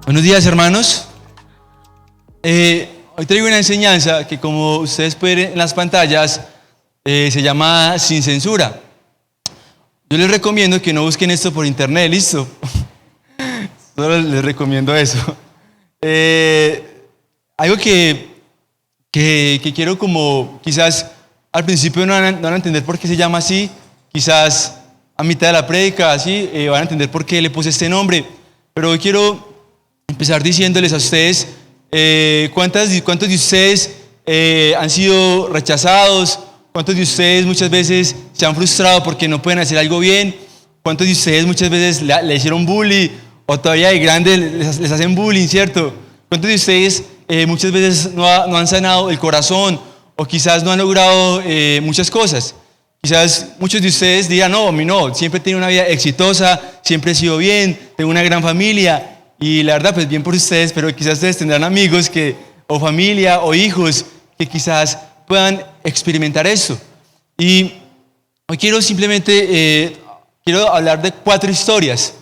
Buenos días, hermanos. Hoy traigo una enseñanza que, como ustedes pueden ver en las pantallas, se llama Sin Censura. Yo les recomiendo que no busquen esto por internet, ¿listo? Solo les recomiendo eso. Algo que quiero, como quizás al principio no van a entender por qué se llama así, quizás a mitad de la prédica así van a entender por qué le puse este nombre, pero hoy quiero empezar diciéndoles a ustedes cuántos de ustedes han sido rechazados, cuántos de ustedes muchas veces se han frustrado porque no pueden hacer algo bien, cuántos de ustedes muchas veces le hicieron bullying o todavía de grandes les hacen bullying, ¿cierto? Cuántos de ustedes muchas veces no han sanado el corazón o quizás no han logrado muchas cosas. Quizás muchos de ustedes digan, no, a mí no, siempre he tenido una vida exitosa, siempre he sido bien, tengo una gran familia. Y la verdad, pues bien por ustedes, pero quizás ustedes tendrán amigos o familia o hijos que quizás puedan experimentar eso. Y hoy quiero simplemente quiero hablar de cuatro historias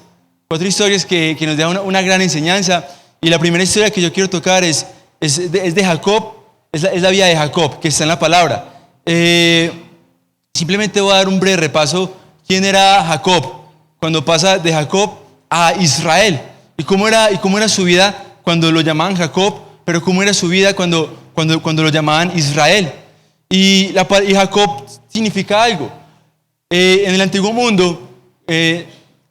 que nos dan una gran enseñanza. Y la primera historia que yo quiero tocar es de Jacob, es la vida de Jacob, que está en la palabra. Simplemente voy a dar un breve repaso. ¿Quién era Jacob? Cuando pasa de Jacob a Israel. ¿Y cómo era su vida cuando lo llamaban Jacob? Pero ¿cómo era su vida cuando lo llamaban Israel? Y Jacob significa algo. En el antiguo mundo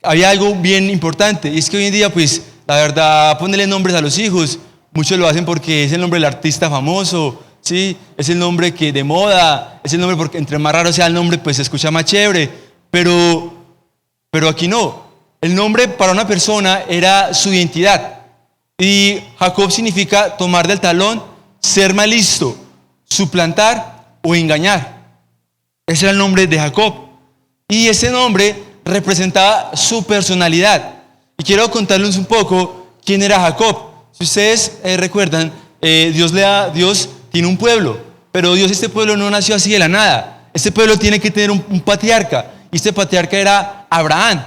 había algo bien importante. Y es que hoy en día, pues, la verdad, ponerle nombres a los hijos, muchos lo hacen porque es el nombre del artista famoso, ¿sí? Es el nombre de moda, es el nombre porque entre más raro sea el nombre, pues se escucha más chévere. Pero aquí no. El nombre para una persona era su identidad. Y Jacob significa tomar del talón, ser mal listo, suplantar o engañar. Ese era el nombre de Jacob. Y ese nombre representaba su personalidad. Y quiero contarles un poco quién era Jacob. Si ustedes recuerdan, Dios tiene un pueblo, pero este pueblo no nació así de la nada. Este pueblo tiene que tener un patriarca. Y este patriarca era Abraham.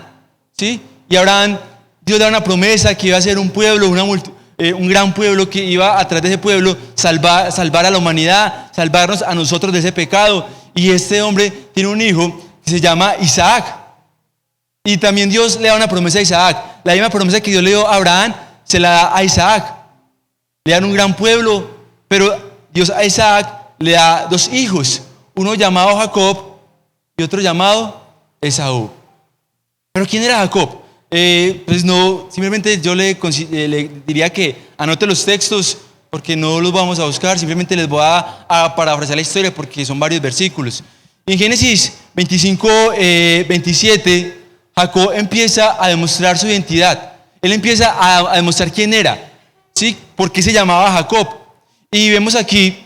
¿Sí? Y Abraham, Dios le da una promesa que iba a ser un pueblo, un gran pueblo que iba atrás de ese pueblo salvar a la humanidad, salvarnos a nosotros de ese pecado. Y este hombre tiene un hijo que se llama Isaac. Y también Dios le da una promesa a Isaac. La misma promesa que Dios le dio a Abraham se la da a Isaac. Le dan un gran pueblo, pero Dios a Isaac le da dos hijos, uno llamado Jacob y otro llamado Esaú. ¿Pero quién era Jacob? Pues no, simplemente yo le diría que anote los textos porque no los vamos a buscar, simplemente les voy a parafrasear la historia porque son varios versículos. En Génesis 25, 27, Jacob empieza a demostrar su identidad. Él empieza a demostrar quién era, ¿sí? ¿Por qué se llamaba Jacob? Y vemos aquí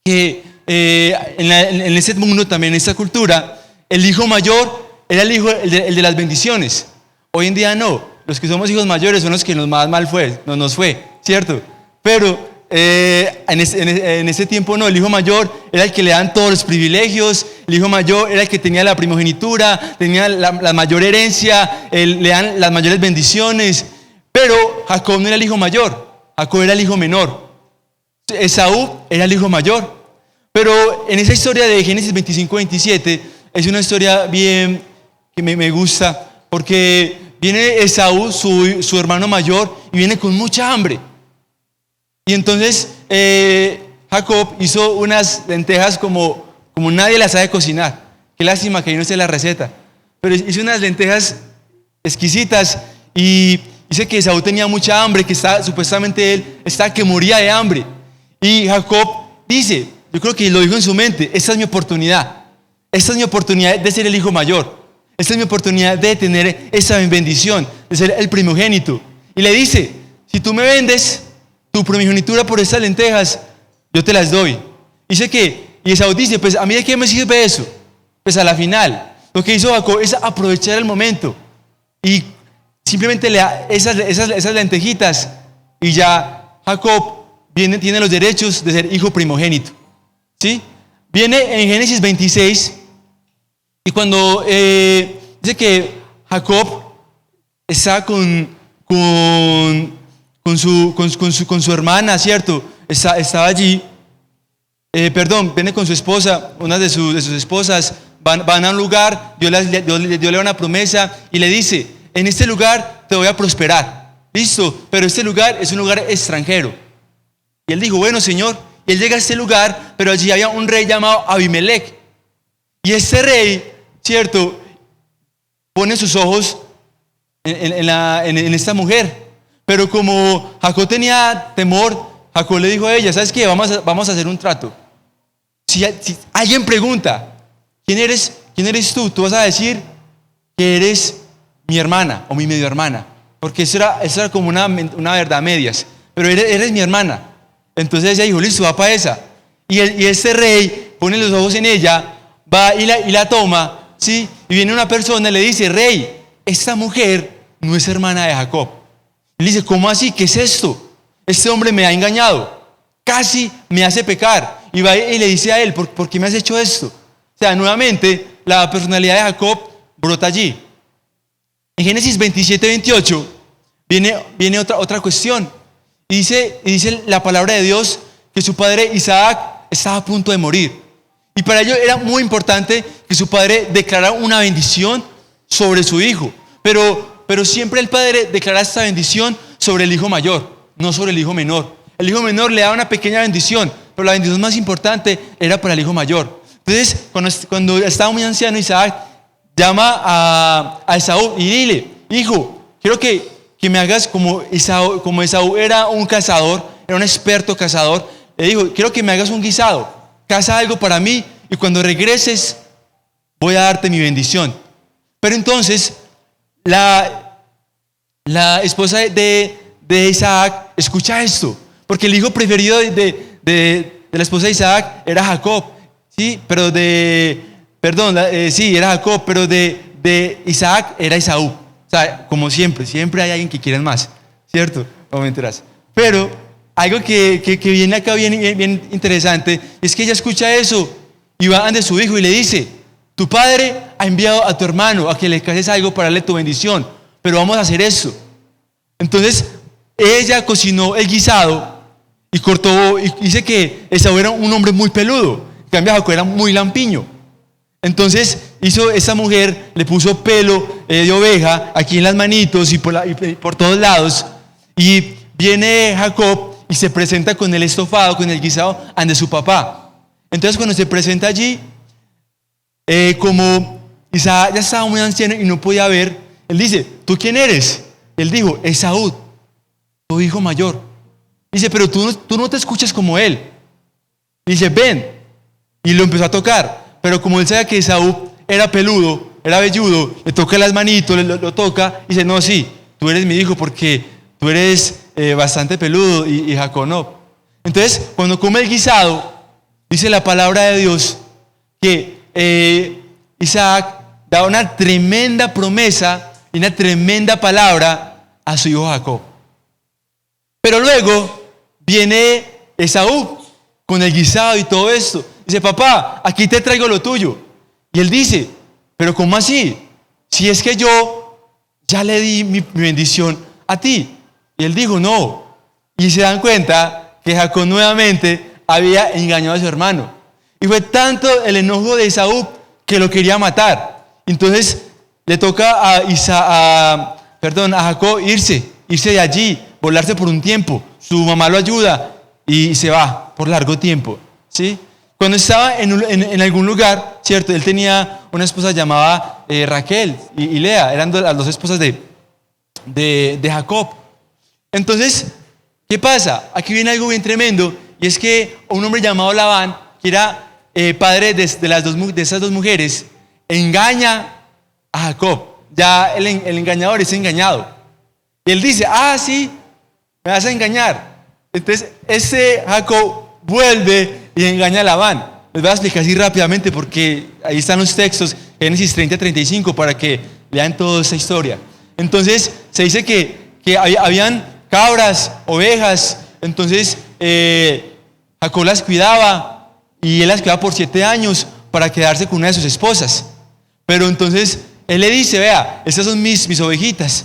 que en este mundo, también en esta cultura, el hijo mayor era el de las bendiciones. Hoy en día no. Los que somos hijos mayores son los que más mal nos fue, ¿cierto? Pero en ese tiempo no. El hijo mayor era el que le dan todos los privilegios. El hijo mayor era el que tenía la primogenitura, tenía la mayor herencia, le dan las mayores bendiciones. Pero Jacob no era el hijo mayor. Jacob era el hijo menor. Esaú era el hijo mayor. Pero en esa historia de Génesis 25, 27 es una historia bien que me gusta, porque viene Esaú, su hermano mayor, y viene con mucha hambre. Y entonces Jacob hizo unas lentejas como nadie las sabe cocinar. Qué lástima que yo no sé la receta. Pero hizo unas lentejas exquisitas y dice que Esaú tenía mucha hambre, que supuestamente él estaba que moría de hambre. Y Jacob dice, yo creo que lo dijo en su mente, esta es mi oportunidad. Esta es mi oportunidad de ser el hijo mayor. Esta es mi oportunidad de tener esa bendición, de ser el primogénito. Y le dice, si tú me vendes tu primogenitura por estas lentejas, yo te las doy. Y Esaú dice, pues a mí de qué me sirve eso. Pues a la final, lo que hizo Jacob es aprovechar el momento. Y simplemente le da esas lentejitas. Y ya Jacob tiene los derechos de ser hijo primogénito. ¿Sí? Viene en Génesis 26. Y cuando dice que Jacob estaba con con su hermana, ¿cierto? Estaba allí, viene con su esposa, una de sus esposas, van a un lugar, Dios le da una promesa y le dice, en este lugar te voy a prosperar, listo, pero este lugar es un lugar extranjero. Y él dijo, bueno, Señor, y él llega a este lugar, pero allí había un rey llamado Abimelech. Y este rey, ¿cierto?, pone sus ojos en esta mujer. Pero como Jacob tenía temor, Jacob le dijo a ella, ¿sabes qué? Vamos a hacer un trato. Si alguien pregunta, ¿quién eres tú? Tú vas a decir que eres mi hermana o mi medio hermana. Porque eso era como una verdad a medias. Pero eres mi hermana. Entonces ella dijo, listo, va para esa. Y este rey pone los ojos en ella, va y la toma, ¿sí? Y viene una persona y le dice, rey, esta mujer no es hermana de Jacob. Y le dice, ¿cómo así? ¿Qué es esto? Este hombre me ha engañado, casi me hace pecar. Y va y le dice a él, ¿por qué me has hecho esto? O sea, nuevamente, la personalidad de Jacob brota allí. En Génesis 27-28 viene otra cuestión. Y dice la palabra de Dios que su padre Isaac estaba a punto de morir. Y para ello era muy importante que su padre declarara una bendición sobre su hijo. Pero siempre el padre declaraba esta bendición sobre el hijo mayor, no sobre el hijo menor. El hijo menor le daba una pequeña bendición, pero la bendición más importante era para el hijo mayor. Entonces, cuando estaba muy anciano, Isaac llama a Esaú y dile, hijo, quiero que me hagas como Esaú era un cazador, era un experto cazador. Le dijo, quiero que me hagas un guisado, caza algo para mí y cuando regreses voy a darte mi bendición. Pero entonces la esposa de Isaac escucha esto, porque el hijo preferido de la esposa de Isaac era Jacob, ¿sí? Pero era Jacob, pero de Isaac era Esaú. O sea, como siempre hay alguien que quiere más, ¿cierto? No me enteras. Pero algo que viene acá bien interesante es que ella escucha eso y va ante su hijo y le dice, tu padre ha enviado a tu hermano a que le cases algo para darle tu bendición, pero vamos a hacer eso. Entonces ella cocinó el guisado y cortó, y dice que Esaú era un hombre muy peludo, en cambio Jacob era muy lampiño. Entonces esa mujer, le puso pelo de oveja aquí en las manitos y por todos lados, y viene Jacob y se presenta con el estofado, con el guisado ante su papá. Entonces cuando se presenta allí, como Isaac ya estaba muy anciano y no podía ver, él dice, ¿tú quién eres? Él dijo, Esaú, tu hijo mayor. Dice, pero tú no te escuchas como él. Dice, ven. Y lo empezó a tocar. Pero como él sabía que Esaú era peludo, era velludo, le toca las manitos, lo toca, y dice, no, sí, tú eres mi hijo porque tú eres bastante peludo y Jacob no. Entonces, cuando come el guisado, dice la palabra de Dios que Isaac da una tremenda promesa y una tremenda palabra a su hijo Jacob. Pero luego viene Esaú con el guisado y todo esto. Dice, papá, aquí te traigo lo tuyo. Y él dice, pero ¿cómo así? Si es que yo ya le di mi bendición a ti. Y él dijo, no. Y se dan cuenta que Jacob nuevamente había engañado a su hermano. Y fue tanto el enojo de Esaú que lo quería matar. Entonces le toca a Jacob irse de allí, volarse por un tiempo. Su mamá lo ayuda y se va por largo tiempo, ¿sí? Cuando estaba en algún lugar, ¿cierto? Él tenía una esposa llamada Raquel y Lea, eran las dos esposas de Jacob. Entonces, ¿qué pasa? Aquí viene algo bien tremendo, y es que un hombre llamado Labán, que era padre de esas dos mujeres, engaña a Jacob. Ya el engañador es engañado. Y él dice, sí, me vas a engañar. Entonces, Jacob vuelve y engaña a Labán. Les voy a explicar así rápidamente porque ahí están los textos, Génesis 30-35, para que lean toda esta historia. Entonces, se dice que habían cabras, ovejas. Entonces, Jacob las cuidaba y él las cuidaba por 7 años para quedarse con una de sus esposas. Pero entonces, él le dice, vea, estas son mis ovejitas.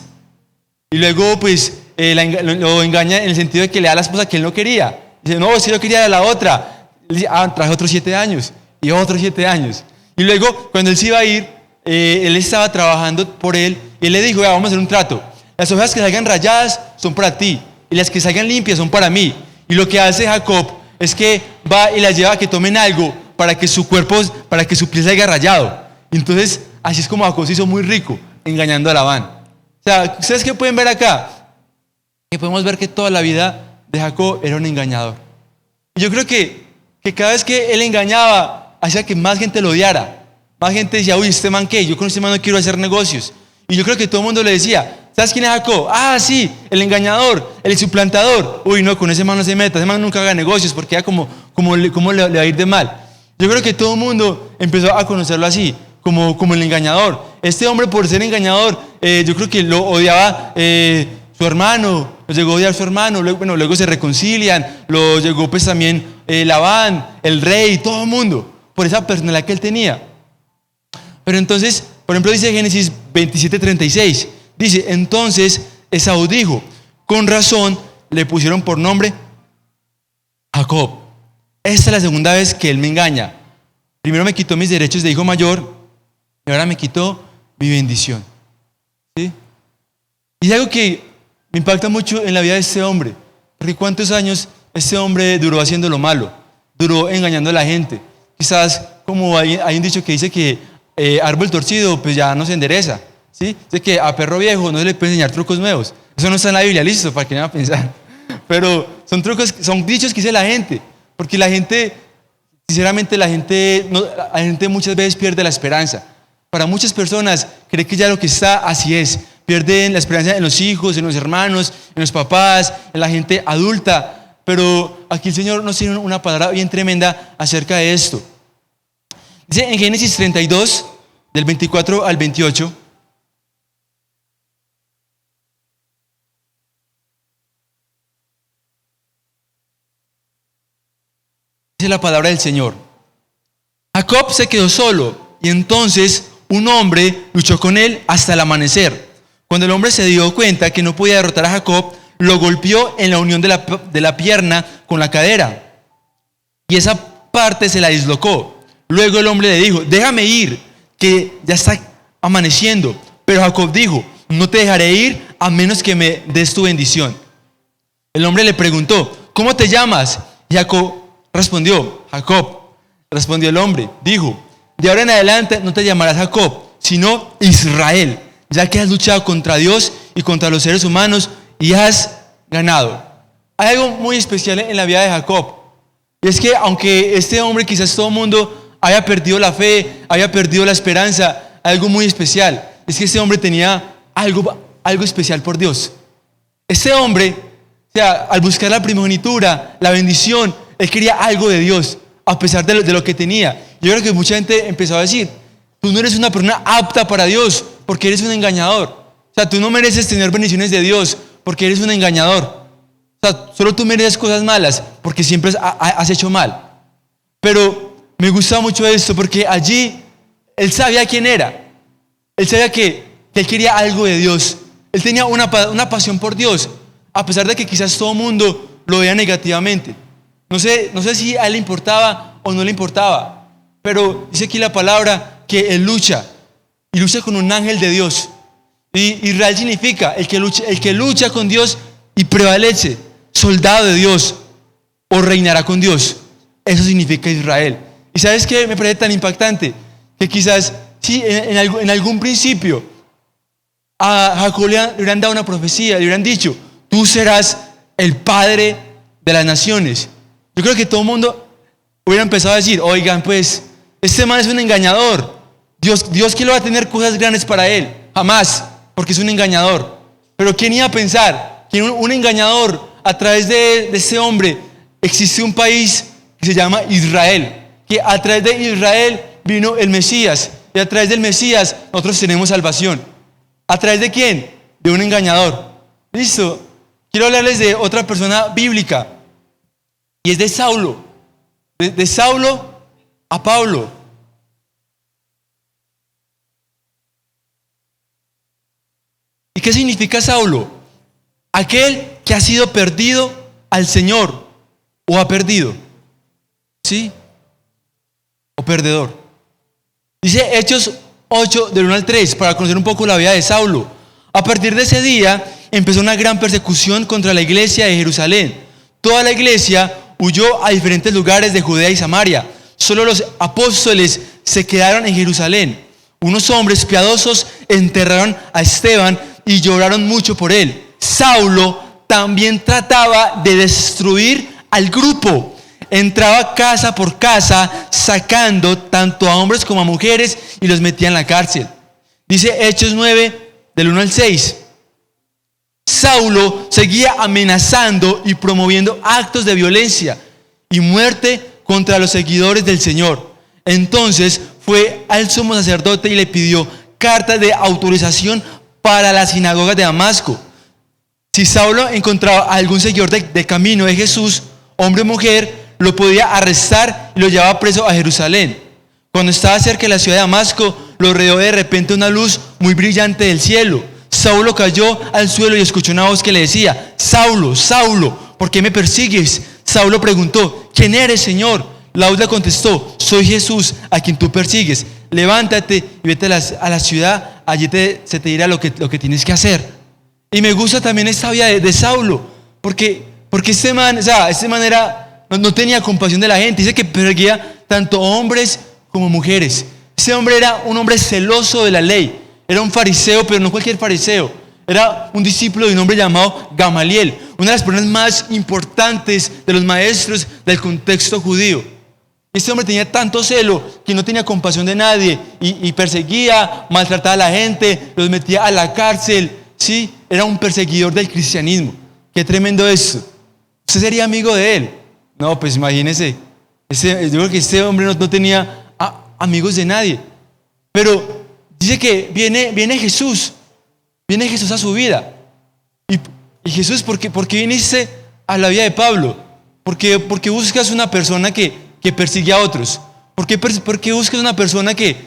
Y luego, pues, lo engaña en el sentido de que le da la esposa que él no quería. Dice, no, si yo quería la otra. Él dice, traje otros 7 años y otros 7 años. Y luego, cuando él se iba a ir, él estaba trabajando por él y él le dijo, vamos a hacer un trato. Las ovejas que salgan rayadas son para ti y las que salgan limpias son para mí. Y lo que hace Jacob es que va y las lleva a que tomen algo para que su piel salga rayado. Entonces, así es como Jacob se hizo muy rico, engañando a Labán. O sea, ¿ustedes qué pueden ver acá? Que podemos ver que toda la vida de Jacob era un engañador. Y yo creo que cada vez que él engañaba, hacía que más gente lo odiara. Más gente decía, uy, este man qué, yo con este man no quiero hacer negocios. Y yo creo que todo el mundo le decía, ¿sabes quién es Jacob? Sí, el engañador, el suplantador. Uy, no, con ese man no se meta, ese man nunca haga negocios porque ya como le va a ir de mal. Yo creo que todo el mundo empezó a conocerlo así, como el engañador. Este hombre, por ser engañador, yo creo que lo odiaba su hermano, lo llegó a odiar su hermano, luego se reconcilian, lo llegó pues también Labán, el rey, todo el mundo, por esa personalidad que él tenía. Pero entonces, por ejemplo, dice Génesis 27:36, dice, entonces Esaú dijo, con razón le pusieron por nombre Jacob. Esta es la segunda vez que él me engaña. Primero me quitó mis derechos de hijo mayor y ahora me quitó mi bendición. ¿Sí? Y es algo que me impacta mucho en la vida de este hombre. Porque cuántos años este hombre duró haciendo lo malo, duró engañando a la gente. Quizás como hay un dicho que dice que árbol torcido pues ya no se endereza. ¿Sí? Dice que a perro viejo no se le puede enseñar trucos nuevos. Eso no está en la Biblia, listo, para que no vayan a pensar. Pero son trucos, son dichos que dice la gente. Porque la gente, sinceramente, la gente muchas veces pierde la esperanza. Para muchas personas, cree que ya lo que está, así es. Pierden la esperanza en los hijos, en los hermanos, en los papás, en la gente adulta. Pero aquí el Señor nos tiene una palabra bien tremenda acerca de esto. Dice en Génesis 32, del 24 al 28. Dice la palabra del Señor. Jacob se quedó solo y entonces un hombre luchó con él hasta el amanecer. Cuando el hombre se dio cuenta que no podía derrotar a Jacob, lo golpeó en la unión de la pierna con la cadera y esa parte se la dislocó. Luego el hombre le dijo, déjame ir, que ya está amaneciendo. Pero Jacob dijo, no te dejaré ir a menos que me des tu bendición. El hombre le preguntó, ¿cómo te llamas? Y Jacob respondió, Jacob. Respondió el hombre, dijo, de ahora en adelante no te llamarás Jacob, sino Israel, ya que has luchado contra Dios y contra los seres humanos y has ganado. Hay algo muy especial en la vida de Jacob, y es que aunque este hombre, quizás todo el mundo haya perdido la fe, haya perdido la esperanza, hay algo muy especial, es que este hombre tenía algo especial por Dios. Este hombre, o sea, al buscar la primogenitura, la bendición, él quería algo de Dios, a pesar de lo que tenía. Yo creo que mucha gente empezó a decir, tú no eres una persona apta para Dios, porque eres un engañador. O sea, tú no mereces tener bendiciones de Dios, porque eres un engañador. O sea, solo tú mereces cosas malas, porque siempre has hecho mal. Pero me gusta mucho esto, porque allí él sabía quién era. Él sabía que él quería algo de Dios. Él tenía una pasión por Dios, a pesar de que quizás todo el mundo lo veía negativamente. No sé si a él le importaba o no le importaba, pero dice aquí la palabra que él lucha, y lucha con un ángel de Dios. Y Israel significa el que lucha con Dios y prevalece, soldado de Dios, o reinará con Dios. Eso significa Israel. ¿Y sabes qué me parece tan impactante? Que quizás, sí, en algún principio, a Jacob le hubieran dado una profecía, le hubieran dicho, tú serás el padre de las naciones. Yo creo que todo el mundo hubiera empezado a decir, oigan, pues, este man es un engañador. Dios que lo va a tener cosas grandes para él. Jamás, porque es un engañador. Pero ¿quién iba a pensar que un engañador, a través de ese hombre, existe un país que se llama Israel? Que a través de Israel vino el Mesías. Y a través del Mesías nosotros tenemos salvación. ¿A través de quién? De un engañador. Listo. Quiero hablarles de otra persona bíblica. Y es de Saulo. De Saulo a Pablo. ¿Y qué significa Saulo? aquel que ha sido perdido al Señor o ha perdido, ¿sí? O perdedor. Dice Hechos 8 del 1 al 3 para conocer un poco la vida de Saulo. A partir de ese día empezó una gran persecución contra la iglesia de Jerusalén. Toda la iglesia huyó a diferentes lugares de Judea y Samaria. Solo los apóstoles se quedaron en Jerusalén. Unos hombres piadosos enterraron a Esteban y lloraron mucho por él. Saulo también trataba de destruir al grupo. Entraba casa por casa sacando tanto a hombres como a mujeres y los metía en la cárcel. Dice Hechos 9 del 1 al 6. Saulo seguía amenazando y promoviendo actos de violencia y muerte contra los seguidores del Señor. Entonces fue al sumo sacerdote y le pidió cartas de autorización para las sinagogas de Damasco. Si Saulo encontraba a algún seguidor de camino de Jesús, hombre o mujer, lo podía arrestar y lo llevaba preso a Jerusalén. Cuando estaba cerca de la ciudad de Damasco, lo rodeó de repente una luz muy brillante del cielo. Saulo cayó al suelo y escuchó una voz que le decía: Saulo, Saulo, ¿por qué me persigues? Saulo preguntó: ¿quién eres, Señor? La voz le contestó: soy Jesús, a quien tú persigues. Levántate y vete a la ciudad, allí se te dirá lo que tienes que hacer. Y me gusta también esta vida de Saulo, porque este man no tenía compasión de la gente. Dice que perseguía tanto hombres como mujeres. Ese hombre era un hombre celoso de la ley. Era un fariseo, pero no cualquier fariseo. Era un discípulo de un hombre llamado Gamaliel, una de las personas más importantes de los maestros del contexto judío. Este hombre tenía tanto celo que no tenía compasión de nadie y perseguía, maltrataba a la gente, los metía a la cárcel. Sí, era un perseguidor del cristianismo. Qué tremendo esto. ¿Usted sería amigo de él? No, pues imagínese. Yo creo que este hombre no tenía amigos de nadie. Pero dice que viene Jesús. Viene Jesús a su vida. Y Jesús, ¿por qué viniste a la vida de Pablo? Porque buscas una persona que persigue a otros. ¿Por qué buscas una persona que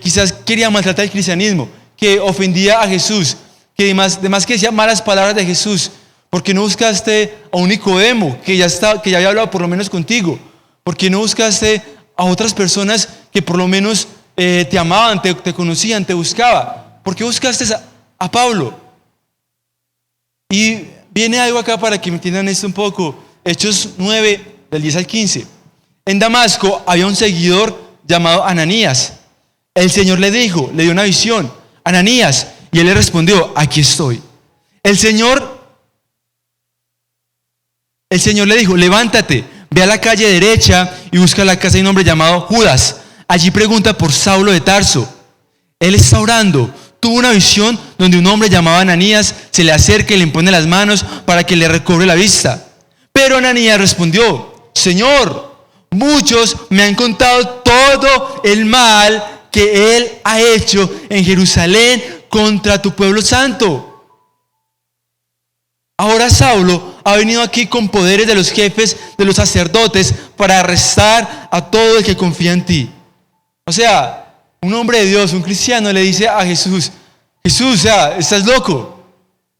quizás quería maltratar el cristianismo? Que ofendía a Jesús. Que además que decía malas palabras de Jesús. ¿Por qué no buscaste a un Nicodemo que ya había hablado por lo menos contigo? ¿Por qué no buscaste a otras personas que por lo menos te amaban, te conocían, te buscaban? ¿Por qué buscaste a Pablo? Y viene algo acá para que me entiendan esto un poco. Hechos 9, del 10 al 15. En Damasco había un seguidor llamado Ananías. El Señor le dio una visión: Ananías. Y él le respondió: aquí estoy. El Señor le dijo: levántate, ve a la calle derecha y busca la casa de un hombre llamado Judas. Allí pregunta por Saulo de Tarso. Él está orando. Tuvo una visión donde un hombre llamado Ananías se le acerca y le impone las manos para que le recobre la vista. Pero Ananías respondió: Señor, muchos me han contado todo el mal que él ha hecho en Jerusalén contra tu pueblo santo. Ahora Saulo ha venido aquí con poderes de los jefes de los sacerdotes para arrestar a todo el que confía en ti. O sea, un hombre de Dios, un cristiano, le dice a Jesús: Jesús, estás loco.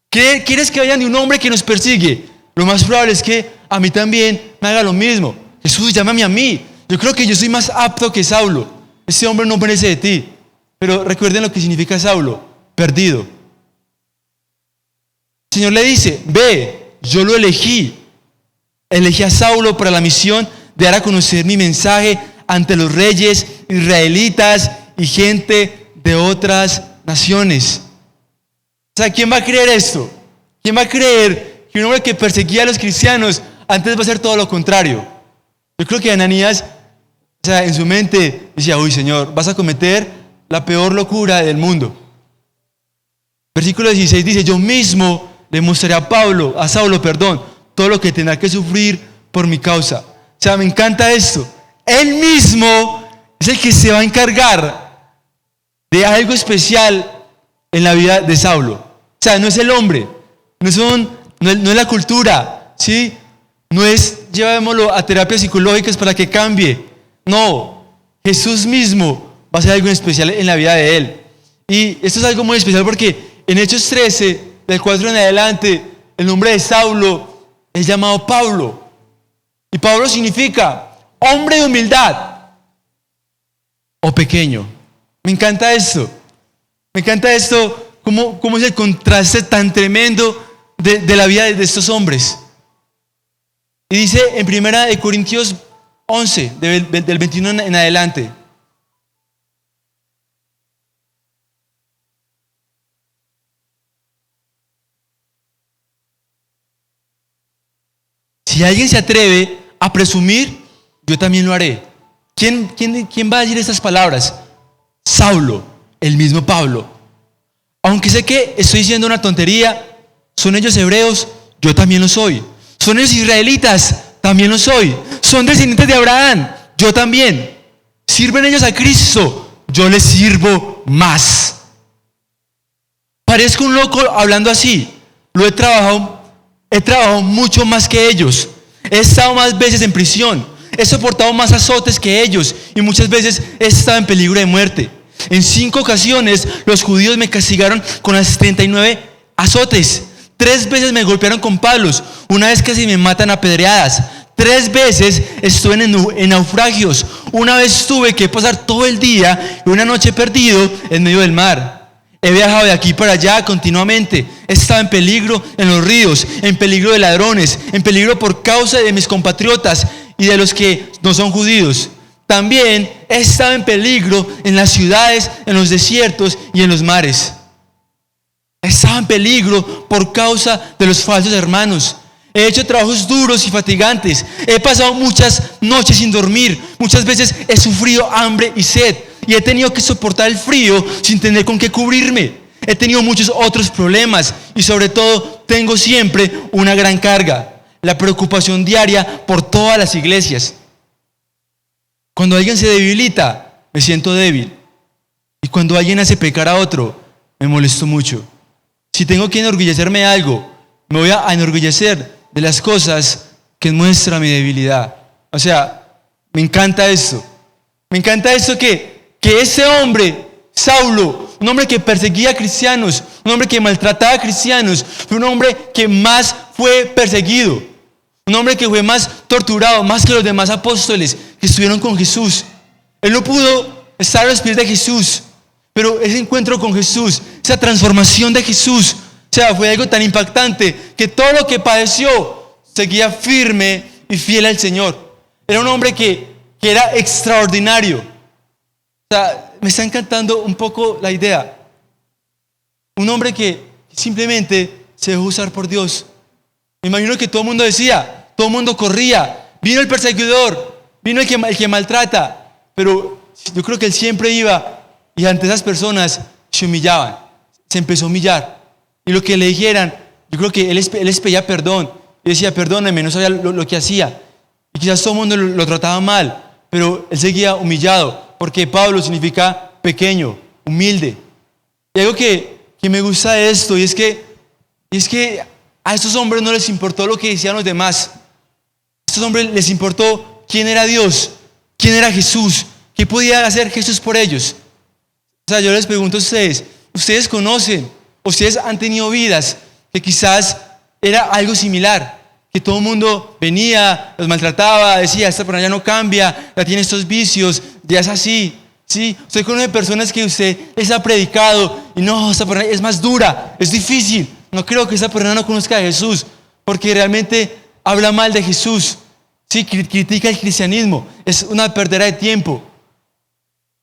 ¿Quieres que vayan de un hombre que nos persigue? Lo más probable es que a mí también me haga lo mismo. Jesús, llámame a mí. Yo creo que yo soy más apto que Saulo. Ese hombre no merece de ti. Pero recuerden lo que significa Saulo: perdido. El Señor le dice: ve, yo lo elegí. Elegí a Saulo para la misión de dar a conocer mi mensaje ante los reyes israelitas y gente de otras naciones. O sea, ¿quién va a creer esto? ¿Quién va a creer que un hombre que perseguía a los cristianos antes va a hacer todo lo contrario? Yo creo que Ananías, en su mente decía: uy, Señor, vas a cometer la peor locura del mundo. Versículo 16 dice: yo mismo le mostraré a Saulo, todo lo que tendrá que sufrir por mi causa. O sea, me encanta esto. Él mismo es el que se va a encargar de algo especial en la vida de Saulo. O sea, no es el hombre, no es la cultura, ¿sí? No es llevémoslo a terapias psicológicas para que cambie. No, Jesús mismo va a hacer algo especial en la vida de él. Y esto es algo muy especial porque en Hechos 13, del 4 en adelante, el nombre de Saulo es llamado Pablo. Y Pablo significa hombre de humildad o pequeño. Me encanta esto. Me encanta esto, cómo es el contraste tan tremendo de la vida de estos hombres. Y dice en 1 Corintios 11, del 21 en adelante. Si alguien se atreve a presumir, yo también lo haré. ¿Quién va a decir estas palabras? Saulo, el mismo Pablo. Aunque sé que estoy diciendo una tontería, son ellos hebreos, yo también lo soy. Son ellos israelitas, también lo soy. Son descendientes de Abraham, yo también. Sirven ellos a Cristo, yo les sirvo más. Parezco un loco hablando así. He trabajado mucho más que ellos. He estado más veces en prisión. He soportado más azotes que ellos y muchas veces he estado en peligro de muerte. En 5 ocasiones los judíos me castigaron con las 39 azotes. 3 veces me golpearon con palos. Una vez casi me matan a pedreadas. 3 veces estuve en naufragios. Una vez tuve que pasar todo el día y una noche perdido en medio del mar. He viajado de aquí para allá continuamente. He estado en peligro en los ríos, en peligro de ladrones, en peligro por causa de mis compatriotas y de los que no son judíos. También he estado en peligro en las ciudades, en los desiertos y en los mares. He estado en peligro por causa de los falsos hermanos. He hecho trabajos duros y fatigantes. He pasado muchas noches sin dormir. Muchas veces he sufrido hambre y sed. Y he tenido que soportar el frío sin tener con qué cubrirme. He tenido muchos otros problemas. Y sobre todo, tengo siempre una gran carga. La preocupación diaria por todas las iglesias. Cuando alguien se debilita, me siento débil. Y cuando alguien hace pecar a otro, me molesto mucho. Si tengo que enorgullecerme de algo, me voy a enorgullecer de las cosas que muestran mi debilidad. O sea, me encanta esto. Me encanta esto que ese hombre, Saulo, un hombre que perseguía a cristianos, un hombre que maltrataba a cristianos, fue un hombre que más fue perseguido, un hombre que fue más torturado, más que los demás apóstoles que estuvieron con Jesús. Él no pudo estar a los pies de Jesús, pero ese encuentro con Jesús, esa transformación de Jesús, o sea, fue algo tan impactante que todo lo que padeció seguía firme y fiel al Señor. Era un hombre que era extraordinario. O sea, me está encantando un poco la idea. Un hombre que simplemente se dejó usar por Dios. Me imagino que todo el mundo decía, todo el mundo corría. Vino el perseguidor, vino el que maltrata. Pero yo creo que él siempre iba y ante esas personas se humillaban. Se empezó a humillar. Y lo que le dijeran, yo creo que él les pedía perdón. Y decía, perdóneme, no sabía lo que hacía. Y quizás todo el mundo lo trataba mal, pero él seguía humillado. Porque Pablo significa pequeño, humilde. Y algo que me gusta de esto, y es que a estos hombres no les importó lo que decían los demás. A estos hombres les importó quién era Dios, quién era Jesús, qué podía hacer Jesús por ellos. O sea, yo les pregunto a ustedes, ¿ustedes conocen, ustedes han tenido vidas que quizás era algo similar? Que todo el mundo venía, los maltrataba, decía, esta persona ya no cambia, ya tiene estos vicios, ya es así. ¿Sí? Usted conoce personas que usted les ha predicado y no, esta persona es más dura, es difícil. No creo que esa persona no conozca a Jesús, porque realmente habla mal de Jesús. Sí, critica el cristianismo, es una perdera de tiempo.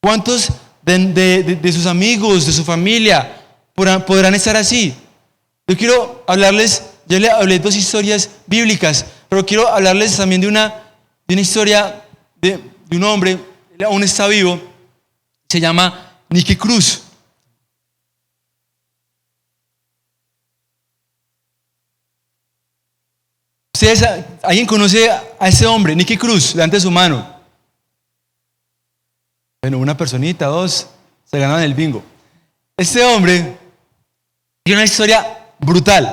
¿Cuántos de sus amigos, de su familia, podrán estar así? Yo quiero hablarles, yo le hablé 2 historias bíblicas, pero quiero hablarles también de una historia de un hombre, él aún está vivo, se llama Nicky Cruz. ¿Alguien conoce a ese hombre, Nicky Cruz? Levante su mano. Bueno, una personita, 2, se ganaron el bingo. Este hombre tiene una historia brutal,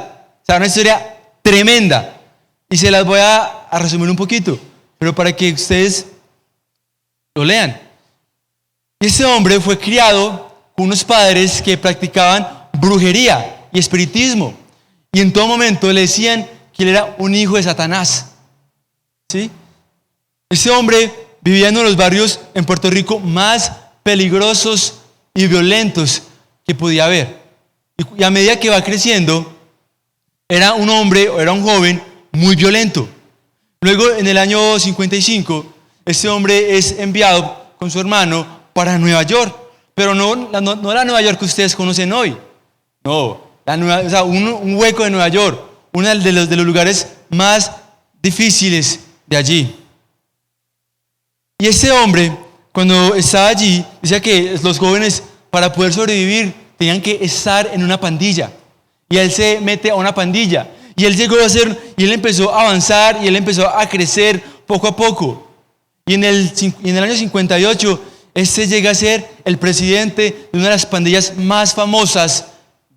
o sea, una historia tremenda. Y se las voy a resumir un poquito, pero para que ustedes lo lean. Este hombre fue criado con unos padres que practicaban brujería y espiritismo. Y en todo momento le decían que él era un hijo de Satanás. ¿Sí? Ese hombre vivía en uno de los barrios en Puerto Rico más peligrosos y violentos que podía haber. Y a medida que va creciendo, era un hombre, o era un joven muy violento. Luego, en el año 55, este hombre es enviado con su hermano para Nueva York. Pero no la Nueva York que ustedes conocen hoy. No, un hueco de Nueva York. Uno de los lugares más difíciles de allí. Y ese hombre, cuando estaba allí, decía que los jóvenes, para poder sobrevivir, tenían que estar en una pandilla. Y él se mete a una pandilla. Y él llegó a ser, y él empezó a avanzar, y él empezó a crecer poco a poco. Y en el año 58, este llega a ser el presidente de una de las pandillas más famosas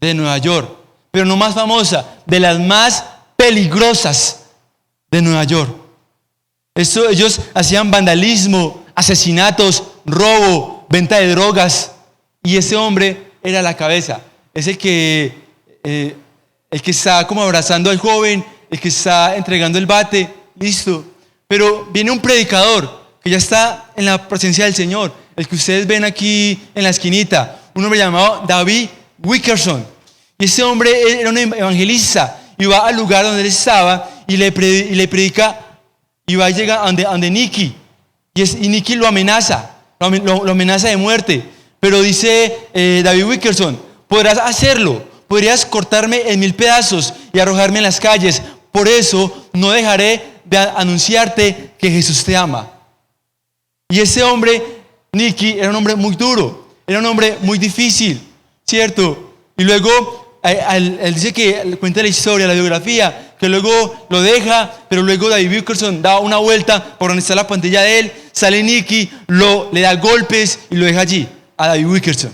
de Nueva York. Pero no más famosa, de las más peligrosas de Nueva York. Ellos hacían vandalismo, asesinatos, robo, venta de drogas. Y ese hombre era la cabeza. Es el que está como abrazando al joven, el que está entregando el bate. Listo. Pero viene un predicador que ya está en la presencia del Señor. El que ustedes ven aquí en la esquinita. Un hombre llamado David Wilkerson. Y ese hombre era un evangelista. Y va al lugar donde él estaba y le predica. Y va a llegar donde Nicky. Y Nicky lo amenaza. Lo amenaza de muerte. Pero dice David Wilkerson: podrás hacerlo. Podrías cortarme en 1000 pedazos y arrojarme en las calles. Por eso no dejaré de anunciarte que Jesús te ama. Y ese hombre, Nicky, era un hombre muy duro. Era un hombre muy difícil, ¿cierto? Y luego él dice que cuenta la historia, la biografía, que luego lo deja, pero luego David Wilkerson da una vuelta por donde está la pantalla de él, sale Nicky, le da golpes y lo deja allí, a David Wilkerson.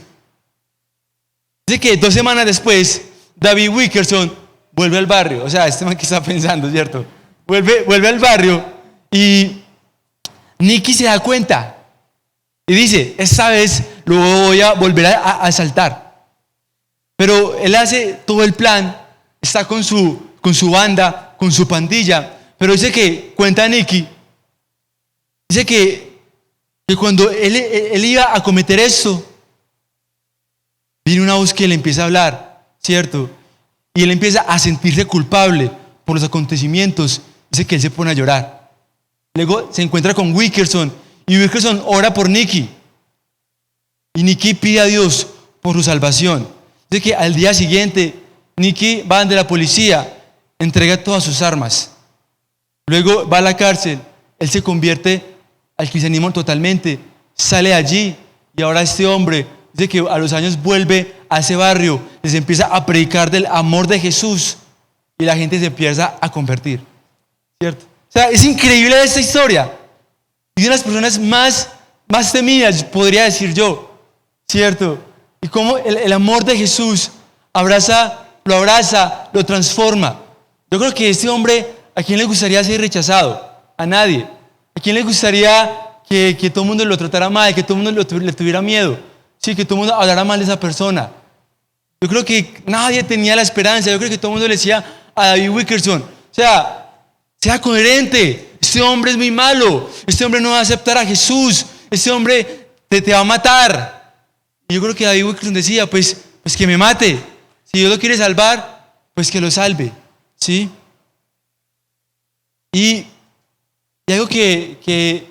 Dice que 2 semanas después, David Wilkerson vuelve al barrio. O sea, este man que está pensando, ¿cierto? Vuelve al barrio y Nicky se da cuenta y dice: esta vez lo voy a volver a asaltar. Pero él hace todo el plan, está con su banda, con su pandilla. Pero dice que, cuenta Nicky, dice que cuando él iba a cometer esto, viene una voz que le empieza a hablar, ¿cierto? Y él empieza a sentirse culpable por los acontecimientos. Dice que él se pone a llorar. Luego se encuentra con Wilkerson y Wilkerson ora por Nicky. Y Nicky pide a Dios por su salvación. Dice que al día siguiente Nicky va ante la policía, entrega todas sus armas. Luego va a la cárcel. Él se convierte al cristianismo totalmente. Sale de allí y ahora este hombre dice que a los años vuelve a ese barrio, les empieza a predicar del amor de Jesús y la gente se empieza a convertir, ¿cierto? O sea, es increíble esta historia. Y de las personas más temidas, podría decir yo, ¿cierto? Y cómo el amor de Jesús lo abraza, lo transforma. Yo creo que este hombre, ¿a quién le gustaría ser rechazado? A nadie. ¿A quién le gustaría que todo el mundo lo tratara mal, que todo el mundo le tuviera miedo? Sí, que todo el mundo hablara mal de esa persona. Yo creo que nadie tenía la esperanza. Yo creo que todo el mundo le decía a David Wilkerson: o sea coherente. Este hombre es muy malo. Este hombre no va a aceptar a Jesús. Este hombre te va a matar. Y yo creo que David Wilkerson decía: pues que me mate. Si Dios lo quiere salvar, pues que lo salve. ¿Sí? Y algo que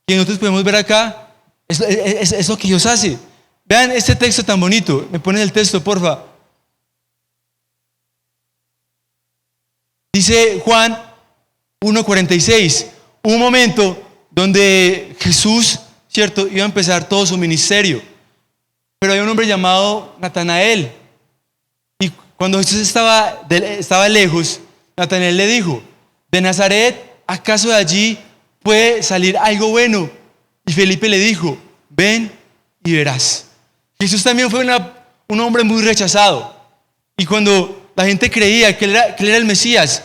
nosotros podemos ver acá es lo que Dios hace. Vean este texto tan bonito. Me ponen el texto, porfa. Dice Juan 1:46. Un momento donde Jesús, ¿cierto?, iba a empezar todo su ministerio. Pero hay un hombre llamado Natanael. Y cuando Jesús estaba lejos, Natanael le dijo: ¿de Nazaret acaso de allí puede salir algo bueno? Y Felipe le dijo: ven y verás. Jesús también fue un hombre muy rechazado. Y cuando la gente creía que él era el Mesías,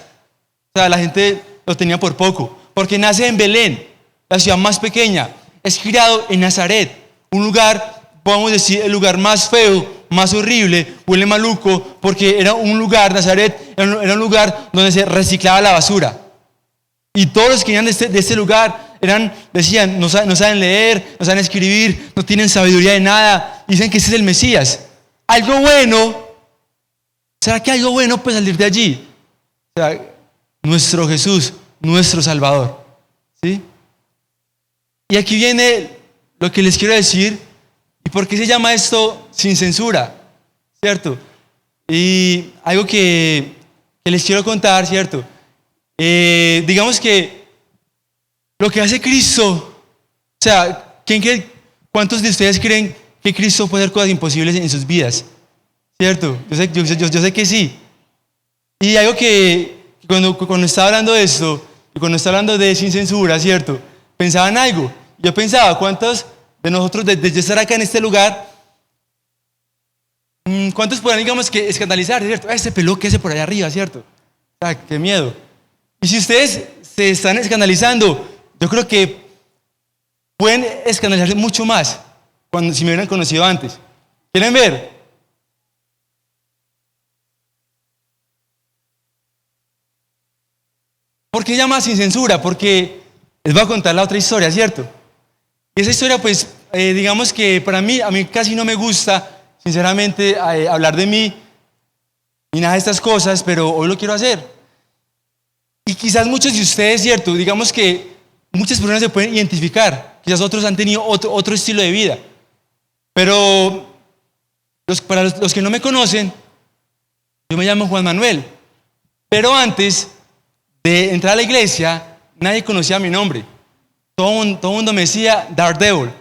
o sea, la gente lo tenía por poco. Porque nace en Belén, la ciudad más pequeña. Es criado en Nazaret, un lugar, podemos decir, el lugar más feo, más horrible, huele maluco, porque era un lugar, Nazaret, era un lugar donde se reciclaba la basura. Y todos los que venían de este lugar decían, no saben leer, no saben escribir, no tienen sabiduría de nada. Dicen que ese es el Mesías. Algo bueno. ¿Será que algo bueno puede salir de allí? O sea, nuestro Jesús, nuestro Salvador. ¿Sí? Y aquí viene lo que les quiero decir. ¿Y por qué se llama esto sin censura? ¿Cierto? Y algo que les quiero contar, ¿cierto? Digamos que lo que hace Cristo, o sea, ¿cuántos de ustedes creen que Cristo puede hacer cosas imposibles en sus vidas? ¿Cierto? Yo sé que sí. Y algo que cuando estaba hablando de esto, y cuando estaba hablando de sin censura, ¿cierto? Pensaba en algo. Yo pensaba, ¿cuántos de nosotros, desde estar acá en este lugar, cuántos podrán, digamos, que escandalizar, ¿cierto? Ese peló que hace por allá arriba, ¿cierto? O sea, qué miedo. Y si ustedes se están escandalizando, yo creo que pueden escandalizarse mucho más si me hubieran conocido antes. ¿Quieren ver? ¿Por qué llama sin censura? Porque les voy a contar la otra historia, ¿cierto? Y esa historia, pues, digamos que a mí casi no me gusta, sinceramente, hablar de mí ni nada de estas cosas, pero hoy lo quiero hacer. Y quizás muchos de ustedes, ¿cierto? Digamos que muchas personas se pueden identificar, quizás otros han tenido otro estilo de vida. Pero para los que no me conocen, yo me llamo Juan Manuel. Pero antes de entrar a la iglesia, nadie conocía mi nombre. Todo el mundo me decía Daredevil,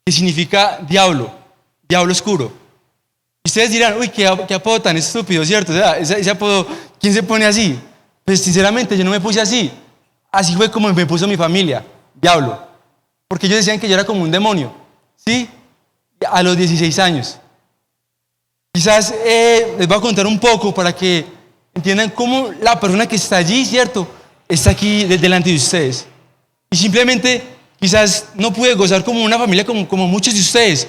que significa diablo oscuro. Y ustedes dirán, uy, qué apodo tan estúpido, ¿cierto? O sea, ese apodo, ¿quién se pone así? Pues sinceramente yo no me puse así. Así fue como me puso mi familia, diablo. Porque ellos decían que yo era como un demonio, ¿sí? A los 16 años. Quizás les voy a contar un poco para que entiendan cómo la persona que está allí, ¿cierto? Está aquí delante de ustedes. Y simplemente quizás no pude gozar como una familia como muchos de ustedes,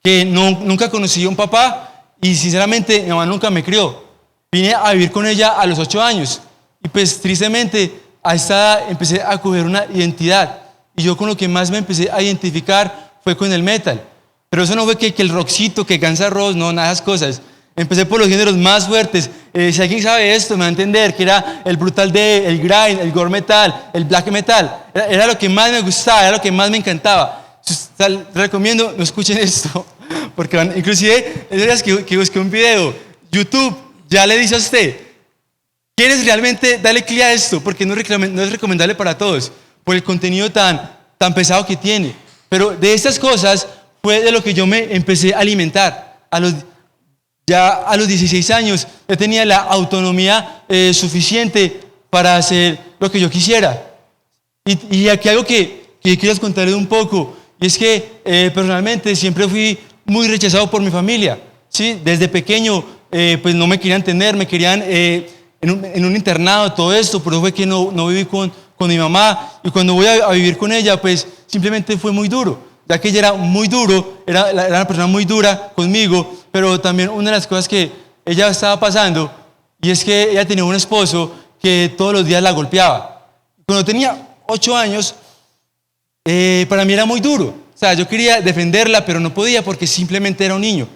que nunca conocí a un papá y sinceramente mi mamá nunca me crió. Vine a vivir con ella a los 8 años. Y pues tristemente a esta edad empecé a coger una identidad. Y yo con lo que más me empecé a identificar fue con el metal. Pero eso no fue que el rockcito, que Guns N' Roses, no, nada de esas cosas. Empecé por los géneros más fuertes. Si alguien sabe esto, me va a entender que era el brutal D, el grind, el gore metal, el black metal. Era lo que más me gustaba, era lo que más me encantaba. Les recomiendo, no escuchen esto, porque inclusive, es días que busqué un video, YouTube ya le dice a usted, ¿quieres realmente darle clic a esto? Porque no es recomendable para todos, por el contenido tan pesado que tiene. Pero de estas cosas fue de lo que yo me empecé a alimentar. Ya a los 16 años yo tenía la autonomía suficiente para hacer lo que yo quisiera. Y aquí algo que quiero contarles un poco, y es que personalmente siempre fui muy rechazado por mi familia. ¿Sí? Desde pequeño pues no me querían tener, me querían en un internado, todo esto, por eso fue que no viví con mi mamá. Y cuando voy a vivir con ella, pues simplemente fue muy duro, ya que ella era muy duro, era una persona muy dura conmigo, pero también una de las cosas que ella estaba pasando, y es que ella tenía un esposo que todos los días la golpeaba. Cuando tenía 8 años, para mí era muy duro. O sea, yo quería defenderla, pero no podía porque simplemente era un niño.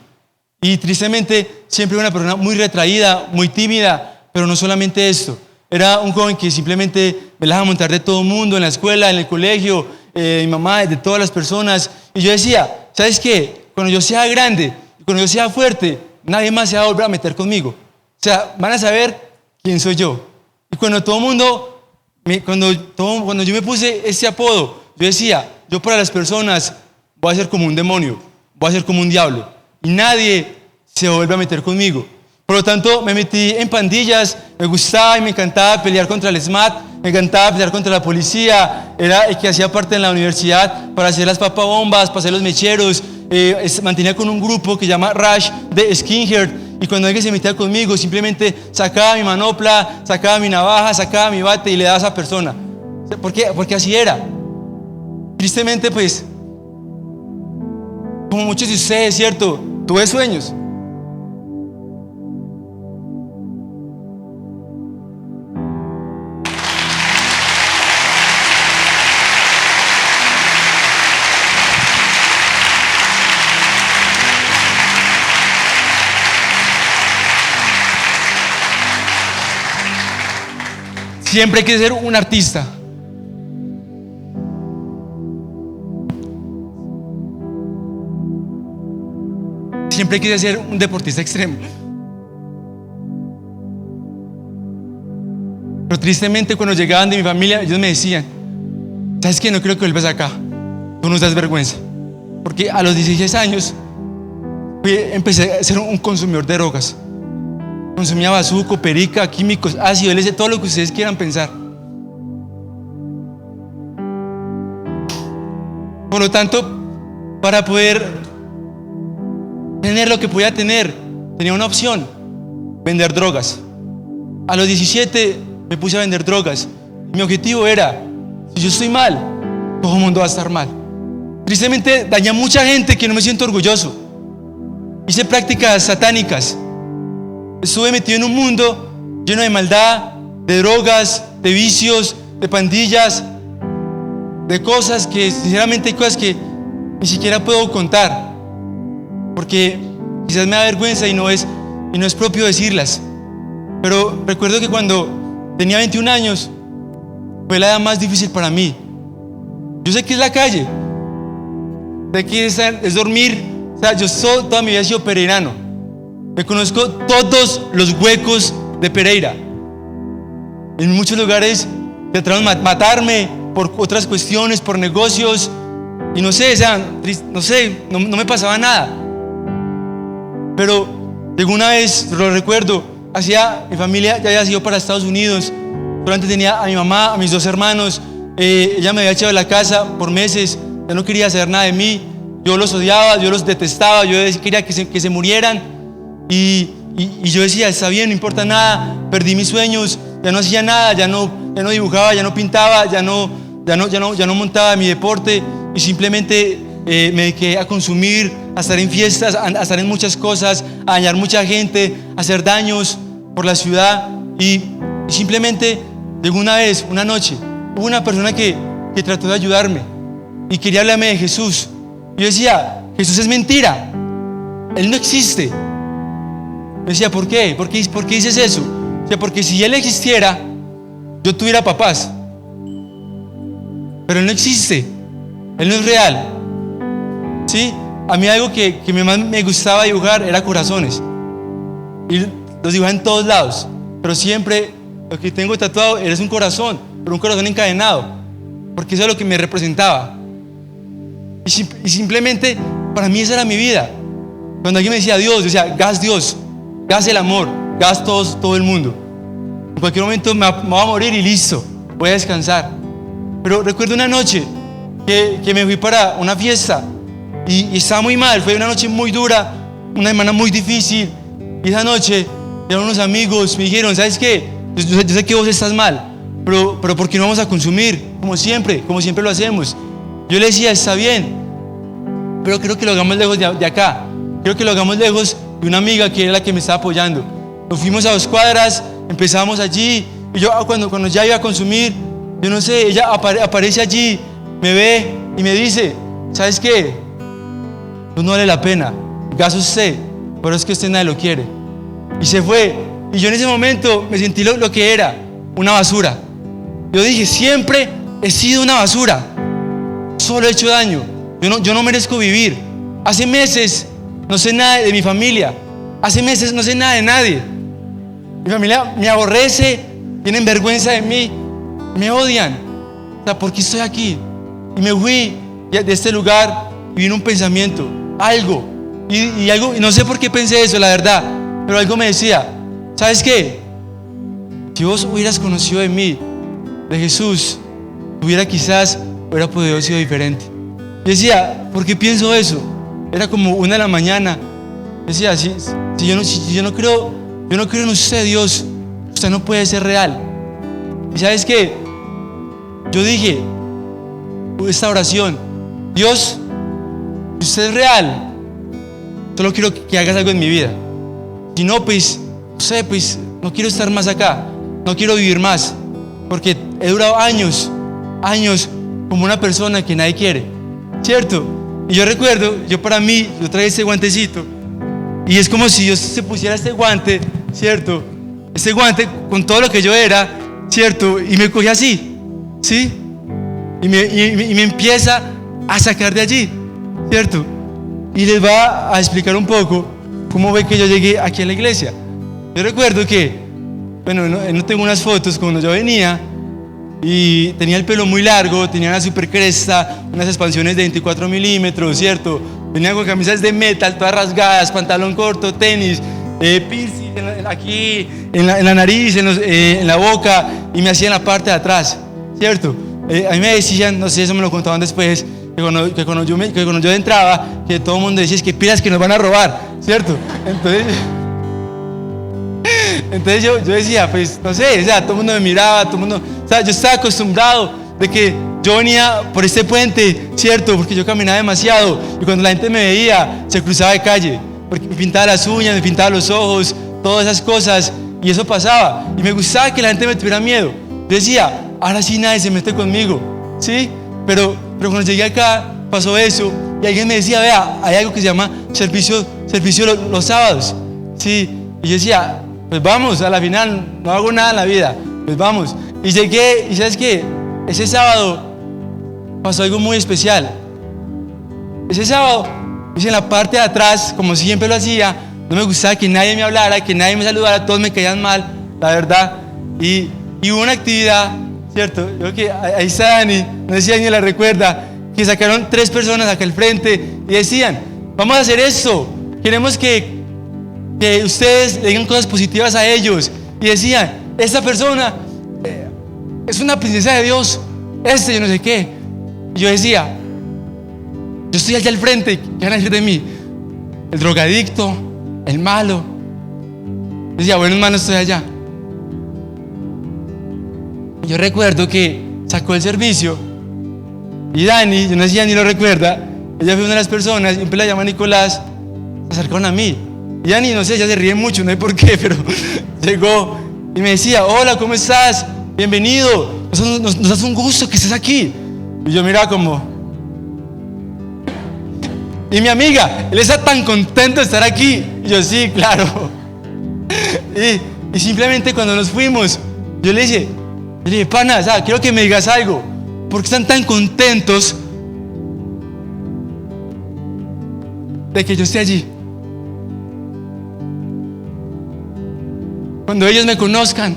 Y tristemente, siempre una persona muy retraída, muy tímida, pero no solamente esto. Era un joven que simplemente me la dejaba montar de todo el mundo, en la escuela, en el colegio, mi mamá, de todas las personas. Y yo decía, ¿sabes qué? Cuando yo sea grande, cuando yo sea fuerte, nadie más se va a volver a meter conmigo. O sea, van a saber quién soy yo. Y cuando todo el mundo, cuando yo me puse ese apodo, yo decía, yo para las personas voy a ser como un demonio, voy a ser como un diablo. Y nadie se vuelve a meter conmigo. Por lo tanto, me metí en pandillas, me gustaba y me encantaba pelear contra el SMAT, me encantaba pelear contra la policía, era el que hacía parte de la universidad para hacer las papabombas, para hacer los mecheros, mantenía con un grupo que se llama Rush de Skinhead, y cuando alguien se metía conmigo, simplemente sacaba mi manopla, sacaba mi navaja, sacaba mi bate y le daba a esa persona. ¿Por qué? Porque así era. Tristemente, pues, como muchos de ustedes, ¿cierto? Tuve sueños. siempre quise ser un artista. Siempre quise ser un deportista extremo. Pero tristemente cuando llegaban de mi familia, ellos me decían: ¿sabes qué? No creo que vuelvas acá. Tú nos das vergüenza. Porque a los 16 años empecé a ser un consumidor de drogas. Consumía bazuco, perica, químicos, ácido, LSD, todo lo que ustedes quieran pensar. Por lo tanto, para poder tener lo que podía tener, tenía una opción: vender drogas. A los 17 me puse a vender drogas. Mi objetivo era: si yo estoy mal, todo el mundo va a estar mal. Tristemente dañé a mucha gente que no me siento orgulloso. Hice prácticas satánicas. Estuve metido en un mundo lleno de maldad, de drogas, de vicios, de pandillas, de cosas que sinceramente hay cosas que ni siquiera puedo contar, porque quizás me da vergüenza y no es propio decirlas. Pero recuerdo que cuando tenía 21 años fue la edad más difícil para mí. Yo sé que es la calle, sé que es dormir. O sea, yo toda mi vida he sido pereirano. Me conozco todos los huecos de Pereira. En muchos lugares trataron de matarme por otras cuestiones, por negocios. Y no sé, o sea, no me pasaba nada. Pero llegó una vez, lo recuerdo, mi familia ya había ido para Estados Unidos. Solamente tenía a mi mamá, a mis 2 hermanos. Ella me había echado de la casa por meses. Ya no quería saber nada de mí. Yo los odiaba, yo los detestaba. Yo quería que se murieran. Y yo decía: está bien, no importa nada. Perdí mis sueños. Ya no hacía nada. Ya no dibujaba, ya no pintaba, ya no montaba mi deporte. Y simplemente me dediqué a consumir, a estar en fiestas, a estar en muchas cosas, a dañar mucha gente, a hacer daños por la ciudad. Y simplemente llegó una noche, hubo una persona que trató de ayudarme y quería hablarme de Jesús. Yo decía: Jesús es mentira, Él no existe. Yo decía: ¿por qué? ¿Por qué dices eso? O sea, porque si Él existiera, yo tuviera papás. Pero Él no existe, Él no es real. ¿Sí? A mí algo que más me gustaba dibujar era corazones. Y los dibujaba en todos lados. Pero siempre lo que tengo tatuado es un corazón, pero un corazón encadenado. Porque eso es lo que me representaba. Y simplemente para mí esa era mi vida. Cuando alguien me decía Dios, yo decía: gas Dios, gas el amor, gas todo el mundo. En cualquier momento me voy a morir y listo, voy a descansar. Pero recuerdo una noche que me fui para una fiesta y estaba muy mal. Fue una noche muy dura, una semana muy difícil. Y esa noche llegaron unos amigos, me dijeron: ¿sabes qué? Yo sé que vos estás mal, pero ¿por qué no vamos a consumir? Como siempre lo hacemos. Yo le decía: está bien, pero creo que lo hagamos lejos de acá. Creo que lo hagamos lejos de una amiga que era la que me estaba apoyando. Nos fuimos a 2 cuadras, empezamos allí. Y yo cuando ya iba a consumir, yo no sé, ella aparece allí, me ve y me dice: ¿sabes qué? Pues no vale la pena, gas usted, pero es que usted nadie lo quiere. Y se fue. Y yo en ese momento me sentí lo que era, una basura. Yo dije: siempre he sido una basura, solo he hecho daño, yo no merezco vivir. Hace meses no sé nada de mi familia, hace meses no sé nada de nadie. Mi familia me aborrece, tienen vergüenza de mí, me odian. O sea, ¿por qué estoy aquí? Y me fui de este lugar y vino un pensamiento, algo, y no sé por qué pensé eso, la verdad, pero algo me decía: ¿sabes qué? Si vos hubieras conocido de mí, de Jesús, quizás hubiera podido ser diferente. Yo decía: ¿por qué pienso eso? Era como 1 de la mañana. Decía: si yo no creo en usted, Dios, usted no puede ser real. ¿Y sabes qué? Yo dije esta oración: Dios, si usted es real, solo quiero que hagas algo en mi vida. Si no, pues no quiero estar más acá, no quiero vivir más, porque he durado años como una persona que nadie quiere, ¿cierto? Y yo recuerdo, yo traía este guantecito, y es como si Dios se pusiera este guante, ¿cierto? Este guante con todo lo que yo era, ¿cierto? Y me cogí así, ¿sí? Y me empieza a sacar de allí, ¿cierto? Y les va a explicar un poco cómo ve que yo llegué aquí a la iglesia. Yo recuerdo que, bueno, no tengo unas fotos cuando yo venía y tenía el pelo muy largo, tenía una super cresta, unas expansiones de 24 milímetros, ¿cierto? Venía con camisas de metal, todas rasgadas, pantalón corto, tenis, piercing aquí, en la nariz, en la boca, y me hacía en la parte de atrás, ¿cierto? A mí me decían, no sé, eso me lo contaban después, que cuando yo entraba, que todo el mundo decía, es que pilas que nos van a robar, ¿cierto? Entonces yo decía, pues no sé, o sea, todo el mundo me miraba, todo el mundo, o sea, yo estaba acostumbrado de que yo venía por este puente, ¿cierto? Porque yo caminaba demasiado y cuando la gente me veía, se cruzaba de calle, porque me pintaba las uñas, me pintaba los ojos, todas esas cosas, y eso pasaba, y me gustaba que la gente me tuviera miedo. Yo decía, ahora sí nadie se mete conmigo, ¿sí? Pero cuando llegué acá, pasó eso, y alguien me decía, vea, hay algo que se llama servicio los sábados, ¿sí? Y yo decía, pues vamos, a la final no hago nada en la vida, pues vamos. Y llegué, y ¿sabes qué? Ese sábado pasó algo muy especial. Ese sábado, hice en la parte de atrás, como siempre lo hacía, no me gustaba que nadie me hablara, que nadie me saludara, todos me caían mal, la verdad. Y hubo una actividad, ¿cierto? Yo creo que ahí está Dani, no sé si alguien la recuerda, que sacaron 3 personas acá al frente y decían, vamos a hacer esto, queremos que ustedes le digan cosas positivas a ellos. Y decían, esta persona es una princesa de Dios, yo no sé qué. Y yo decía, yo estoy allá al frente, ¿qué van a decir de mí? El drogadicto, el malo. Yo decía, bueno, hermano, estoy allá. Y yo recuerdo que sacó el servicio y Dani, yo no sé si Dani lo recuerda, ella fue una de las personas, siempre la llama Nicolás, se acercaron a mí. Y Dani, no sé, ella se ríe mucho, no sé por qué, pero llegó y me decía, hola, ¿cómo estás? Bienvenido, nos hace un gusto que estés aquí. Y yo miraba como, y mi amiga, él está tan contento de estar aquí. Y yo, sí, claro. Y simplemente cuando nos fuimos, yo le dije, pana, o sea, quiero que me digas algo, ¿por qué están tan contentos de que yo esté allí? Cuando ellos me conozcan,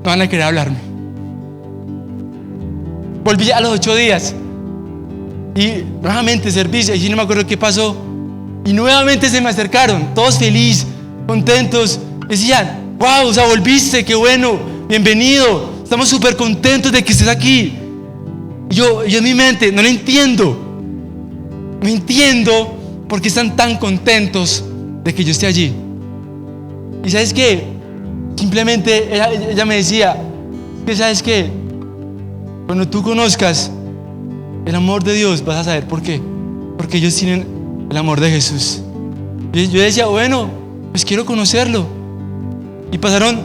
no van a querer hablarme. Volví a los 8 días y nuevamente servicio, y no me acuerdo qué pasó, y nuevamente se me acercaron, todos felices, contentos, decían, wow, o sea, volviste, qué bueno, bienvenido, estamos súper contentos de que estés aquí. Y yo en mi mente, no entiendo por qué están tan contentos de que yo esté allí. Y ¿sabes qué? Simplemente ella me decía, que ¿sabes qué? Cuando tú conozcas el amor de Dios, vas a saber por qué. Porque ellos tienen el amor de Jesús. Y yo decía, bueno, pues quiero conocerlo. Y pasaron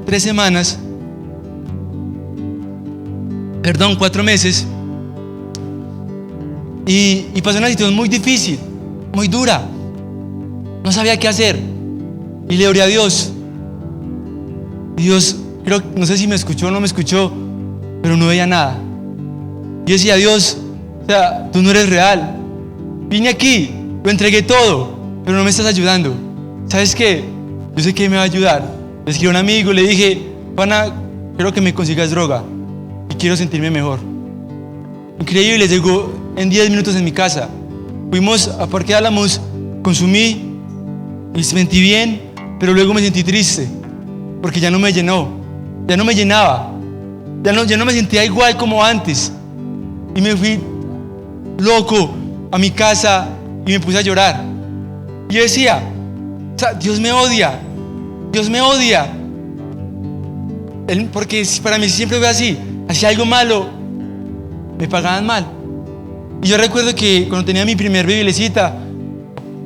3 semanas, 4 meses. Y pasó una situación muy difícil, muy dura. No sabía qué hacer. Y le oré a Dios. Y Dios, no sé si me escuchó o no me escuchó, pero no veía nada. Yo decía, Dios, o sea, tú no eres real. Vine aquí, lo entregué todo, pero no me estás ayudando. ¿Sabes qué? Yo sé que me va a ayudar. Le escribí a un amigo, le dije, pana, quiero que me consigas droga y quiero sentirme mejor. Increíble, llegó en 10 minutos en mi casa. Fuimos a Parque Álamos, consumí y me sentí bien, pero luego me sentí triste porque ya no me llenó, ya no me llenaba, ya no me sentía igual como antes. Y me fui loco a mi casa y me puse a llorar. Y yo decía, o sea, Dios me odia, porque para mí siempre fue así, hacía algo malo, me pagaban mal. Y yo recuerdo que cuando tenía mi primer biblicita,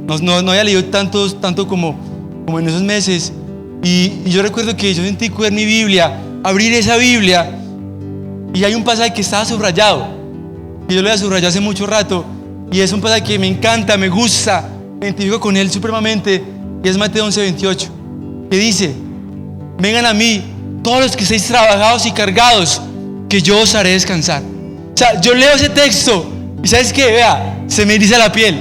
no había leído tanto como en esos meses, y yo recuerdo que yo sentí coger mi Biblia, abrir esa Biblia, y hay un pasaje que estaba subrayado, y yo lo había subrayado hace mucho rato, y es un pasaje que me encanta, me gusta, me identifico con él supremamente, y es Mateo 11:28, que dice, vengan a mí todos los que estéis trabajados y cargados, que yo os haré descansar. O sea, yo leo ese texto y ¿sabes qué? Vea, se me eriza la piel.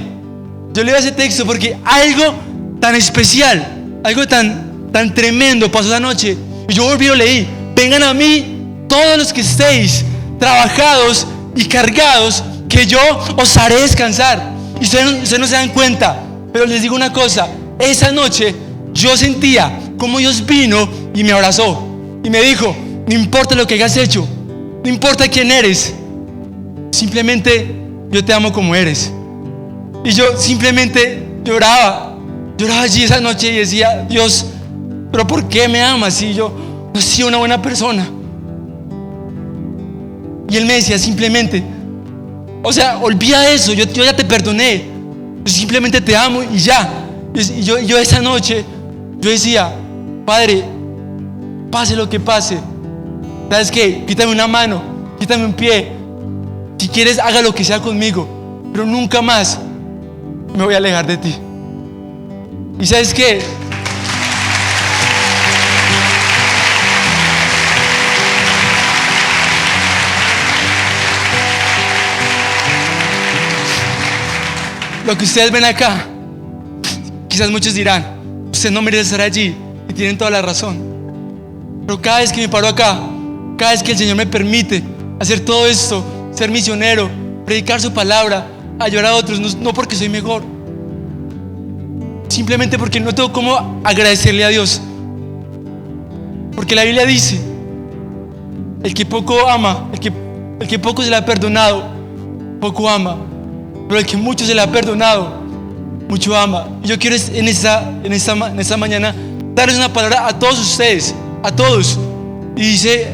Yo leo ese texto porque algo tan especial, algo tan tremendo pasó esa noche. Y yo volví y lo leí. Vengan a mí todos los que estéis trabajados y cargados, que yo os haré descansar. Y ustedes no se dan cuenta, pero les digo una cosa. Esa noche yo sentía como Dios vino y me abrazó y me dijo: no importa lo que hayas hecho, no importa quién eres, simplemente yo te amo como eres. Y yo simplemente lloraba allí esa noche y decía: Dios, pero ¿por qué me amas si yo no he sido una buena persona? Y Él me decía simplemente, o sea, olvida eso, yo ya te perdoné, yo simplemente te amo y ya. Y yo esa noche, yo decía: Padre, pase lo que pase, ¿sabes qué? Quítame una mano, quítame un pie, si quieres haga lo que sea conmigo, pero nunca más me voy a alejar de ti. ¿Y sabes qué? Lo que ustedes ven acá, quizás muchos dirán: usted no merece estar allí, y tienen toda la razón. Pero cada vez que me paro acá, cada vez que el Señor me permite hacer todo esto, ser misionero, predicar su palabra, ayudar a otros, no porque soy mejor, simplemente porque no tengo cómo agradecerle a Dios. Porque la Biblia dice: el que poco ama, el que poco se le ha perdonado, poco ama. Pero el que mucho se le ha perdonado, mucho ama. Y yo quiero en esta mañana darles una palabra a todos ustedes, a todos. Y dice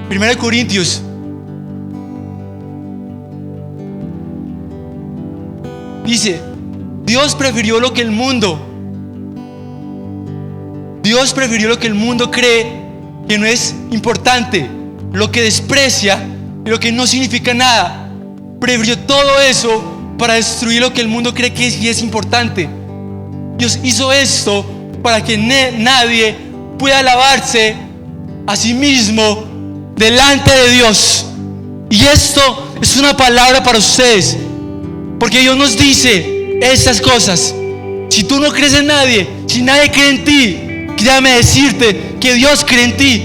1 Corintios, dice: Dios prefirió lo que el mundo cree que no es importante, lo que desprecia y lo que no significa nada. Prefirió todo eso para destruir lo que el mundo cree que es importante. Dios hizo esto para que nadie pueda alabarse a sí mismo delante de Dios. Y esto es una palabra para ustedes, porque Dios nos dice estas cosas. Si tú no crees en nadie, si nadie cree en ti, déjame decirte que Dios cree en ti.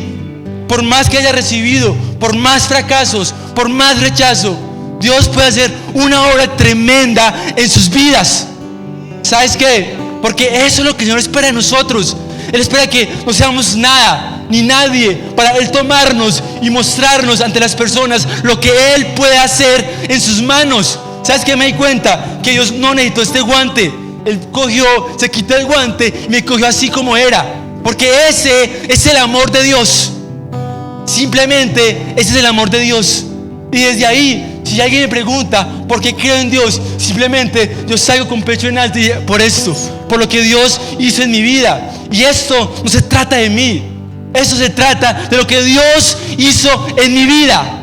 Por más que haya recibido, por más fracasos, por más rechazo, Dios puede hacer una obra tremenda en sus vidas. ¿Sabes qué? Porque eso es lo que el Señor espera de nosotros. Él espera que no seamos nada ni nadie, para Él tomarnos y mostrarnos ante las personas lo que Él puede hacer en sus manos. ¿Sabes qué? Me di cuenta que Dios no necesitó este guante. Él se quitó el guante y me cogió así como era, porque ese es el amor de Dios. Simplemente ese es el amor de Dios. Y desde ahí, si alguien me pregunta por qué creo en Dios, simplemente yo salgo con pecho en alto y por esto, por lo que Dios hizo en mi vida. Y esto no se trata de mí, esto se trata de lo que Dios hizo en mi vida.